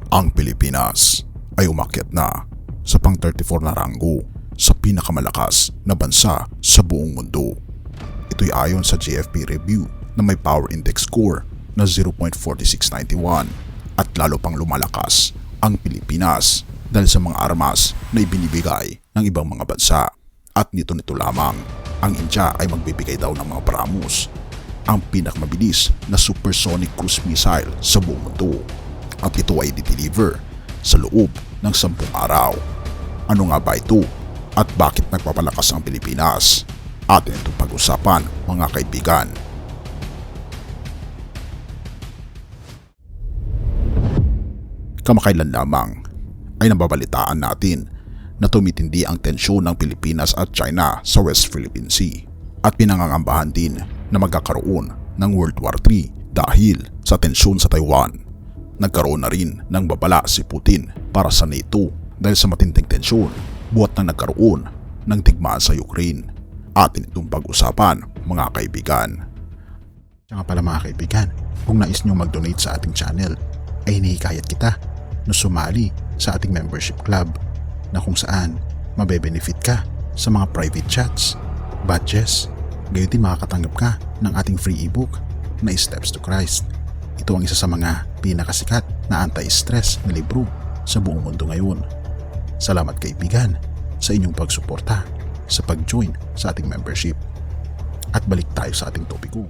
Ang Pilipinas ay umakyat na sa pang-34 na ranggo sa pinakamalakas na bansa sa buong mundo. Ito'y ayon sa GFP review na may power index score na 0.4691 at lalo pang lumalakas ang Pilipinas dahil sa mga armas na ibinibigay ng ibang mga bansa. At nito lamang, ang India ay magbibigay daw ng mga BrahMos, ang pinakamabilis na supersonic cruise missile sa buong mundo. At ito ay di-deliver sa loob ng 10 araw. Ano nga ba ito at bakit nagpapalakas ang Pilipinas? Atin itong pag-usapan, mga kaibigan. Kamakailan lamang ay nababalitaan natin na tumitindi ang tensyon ng Pilipinas at China sa West Philippine Sea at pinangangambahan din na magkakaroon ng World War III dahil sa tensyon sa Taiwan. Nagkaroon na rin ng babala si Putin para sa NATO dahil sa matinding tensyon buhat na nagkaroon ng digmaan sa Ukraine. Atin itong pag-usapan, mga kaibigan. Kaya nga pala mga kaibigan, kung nais nyo mag-donate sa ating channel, ay hinihikayat kita na sumali sa ating membership club na kung saan mabe-benefit ka sa mga private chats, badges, gayon din makakatanggap ka ng ating free ebook na Steps to Christ. Ito ang isa sa mga pinakasikat na anti-stress na libro sa buong mundo ngayon. Salamat kaibigan sa inyong pagsuporta sa pag-join sa ating membership. At balik tayo sa ating topiko.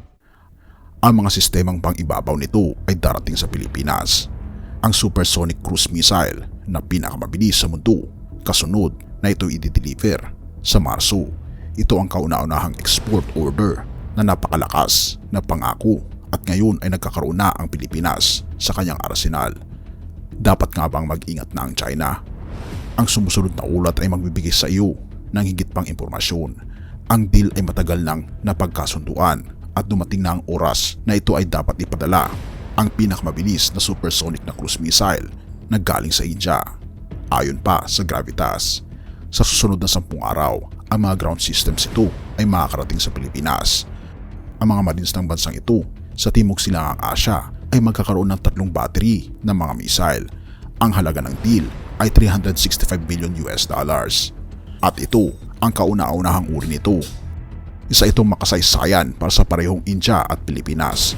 Ang mga sistemang pang-ibabaw nito ay darating sa Pilipinas. Ang supersonic cruise missile na pinakamabilis sa mundo, kasunod na ito i-deliver sa Marso. Ito ang kauna-unahang export order na napakalakas na pangako at ngayon ay nagkakaroon na ang Pilipinas sa kanyang arsenal. Dapat nga bang mag-ingat na ang China? Ang sumusunod na ulat ay magbibigay sa iyo ng higit pang impormasyon. Ang deal ay matagal nang napagkasunduan at dumating na ang oras na ito ay dapat ipadala. Ang pinakamabilis na supersonic na cruise missile na galing sa India. Ayon pa sa Gravitas, sa susunod na 10 araw, ang mga ground systems ito ay makakarating sa Pilipinas. Ang mga marines ng bansang ito sa Timog Silangang Asya ay magkakaroon ng 3 battery ng mga missile. Ang halaga ng deal ay $365 billion. At ito ang kauna-unahang uri nito. Isa itong makasaysayan para sa parehong India at Pilipinas.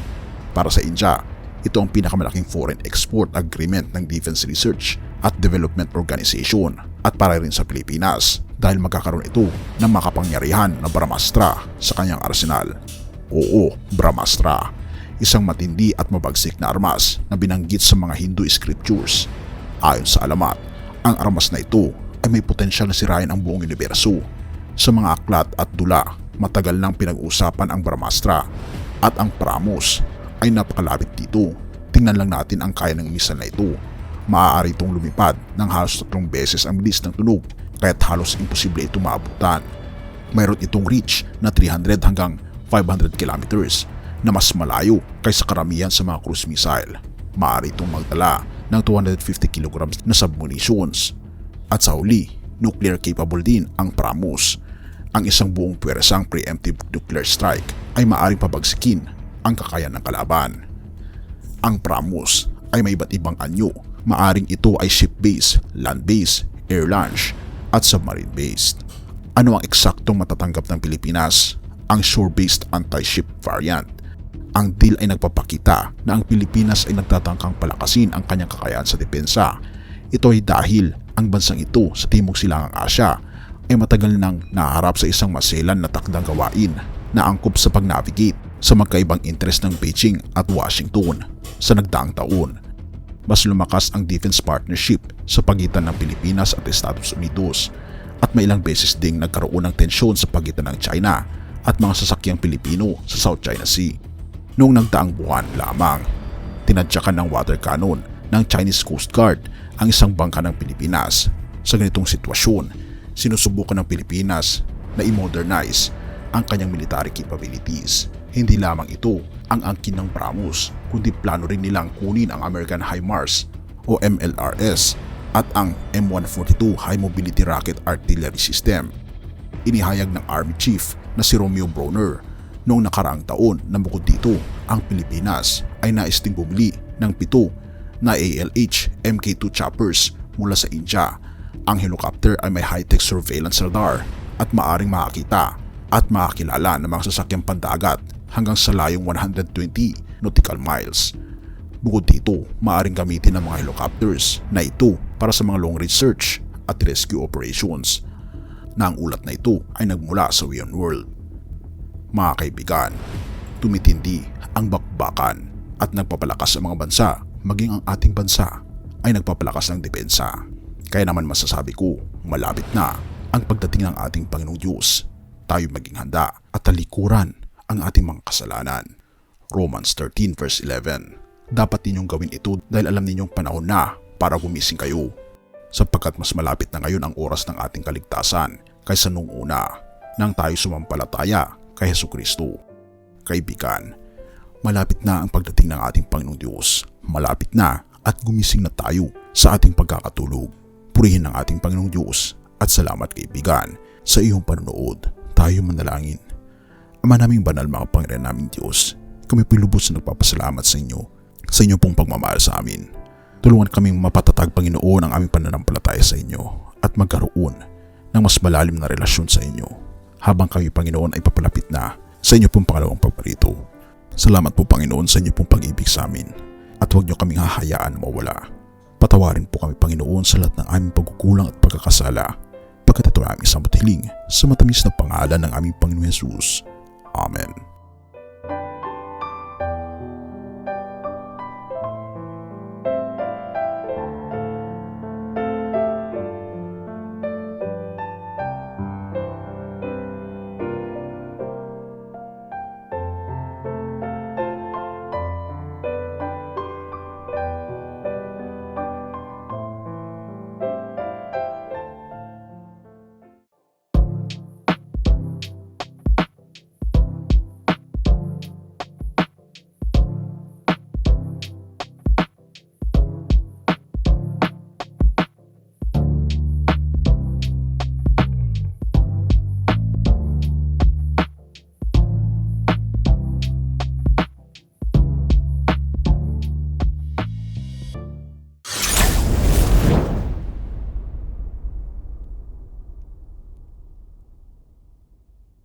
Para sa India, ito ang pinakamalaking foreign export agreement ng Defense Research at Development Organization at para rin sa Pilipinas dahil magkakaroon ito ng makapangyarihan na BrahMastra sa kanyang arsenal. Oo, BrahMastra, isang matindi at mabagsik na armas na binanggit sa mga Hindu scriptures. Ayon sa alamat, ang armas na ito ay may potensyal na sirain ang buong universo. Sa mga aklat at dula, matagal nang pinag-uusapan ang BrahMastra at ang BrahMos ay napakalapit dito. Tingnan lang natin ang kaya ng missile na ito. Maaari itong lumipad ng halos 3 beses ang bilis ng tunog kaya't halos imposible itong maabutan. Mayroon itong reach na 300 hanggang 500 kilometers na mas malayo kaysa karamihan sa mga cruise missile. Maaari itong magdala ng 250 kilograms na submunitions. At sa huli, nuclear capable din ang BrahMos. Ang isang buong pwersang preemptive nuclear strike ay maaaring pabagsikin ang kakayahan ng kalaban. Ang BrahMos ay may iba't ibang anyo. Maaring ito ay ship-based, land-based, air-launched at submarine-based. Ano ang eksaktong matatanggap ng Pilipinas? Ang shore-based anti-ship variant. Ang deal ay nagpapakita na ang Pilipinas ay nagtatangkang palakasin ang kanyang kakayahan sa depensa. Ito ay dahil ang bansang ito sa Timog Silangang Asya ay matagal nang naharap sa isang maselan na takdang gawain na angkop sa pag-navigate sa magkaibang interes ng Beijing at Washington. Sa nagdaang taon, mas lumakas ang defense partnership sa pagitan ng Pilipinas at Estados Unidos at may ilang beses ding nagkaroon ng tensyon sa pagitan ng China at mga sasakyang Pilipino sa South China Sea. Noong nagdaang buwan lamang, tinadyakan ng water cannon ng Chinese Coast Guard ang isang bangka ng Pilipinas. Sa ganitong sitwasyon, sinusubukan ng Pilipinas na i-modernize ang kanyang military capabilities. Hindi lamang ito ang angkin ng BrahMos, kundi plano rin nilang kunin ang American HIMARS o MLRS at ang M142 High Mobility Rocket Artillery System. Inihayag ng Army Chief na si Romeo Brawner noong nakaraang taon na bukod dito, ang Pilipinas ay nais ding bumili ng 7 na ALH Mk2 choppers mula sa India. Ang helicopter ay may high-tech surveillance radar at maaring makakita at makakilala ng mga sasakyang pandagat hanggang sa layong 120 nautical miles. Bukod dito, maaring gamitin ng mga helicopters na ito para sa mga long-range search at rescue operations na ang ulat na ito ay nagmula sa Wion World. Mga kaibigan, tumitindi ang bakbakan at nagpapalakas ang mga bansa, maging ang ating bansa ay nagpapalakas ng depensa. Kaya naman masasabi ko, malapit na ang pagdating ng ating Panginoong Diyos. Tayo maging handa at talikuran ang ating mga kasalanan. Romans 13 verse 11. Dapat ninyong gawin ito dahil alam ninyong panahon na para gumising kayo, sapagkat mas malapit na ngayon ang oras ng ating kaligtasan kaysa nung una nang tayo sumampalataya kay Hesukristo. Kaibigan, malapit na ang pagdating ng ating Panginoong Diyos. Malapit na at gumising na tayo sa ating pagkakatulog. Purihin ang ating Panginoong Diyos at salamat kaibigan sa iyong panonood. Tayo manalangin. Ama naming banal, mga Panginoon naming Diyos, kami po'y lubos na nagpapasalamat sa inyo pong pagmamahal sa amin. Tulungan kaming mapatatag, Panginoon, ang aming pananampalataya sa inyo at magkaroon ng mas malalim na relasyon sa inyo habang kami, Panginoon, ay papalapit na sa inyo pong pangalawang pagparito. Salamat po, Panginoon, sa inyo pong pag-ibig sa amin at huwag niyo kaming hahayaan na mawala. Patawarin po kami, Panginoon, sa lahat ng aming pagkukulang at pagkakasala, pagkat ito ay aming samot hiling sa matamis na pangalan ng aming Panginoon Jesus. Amen.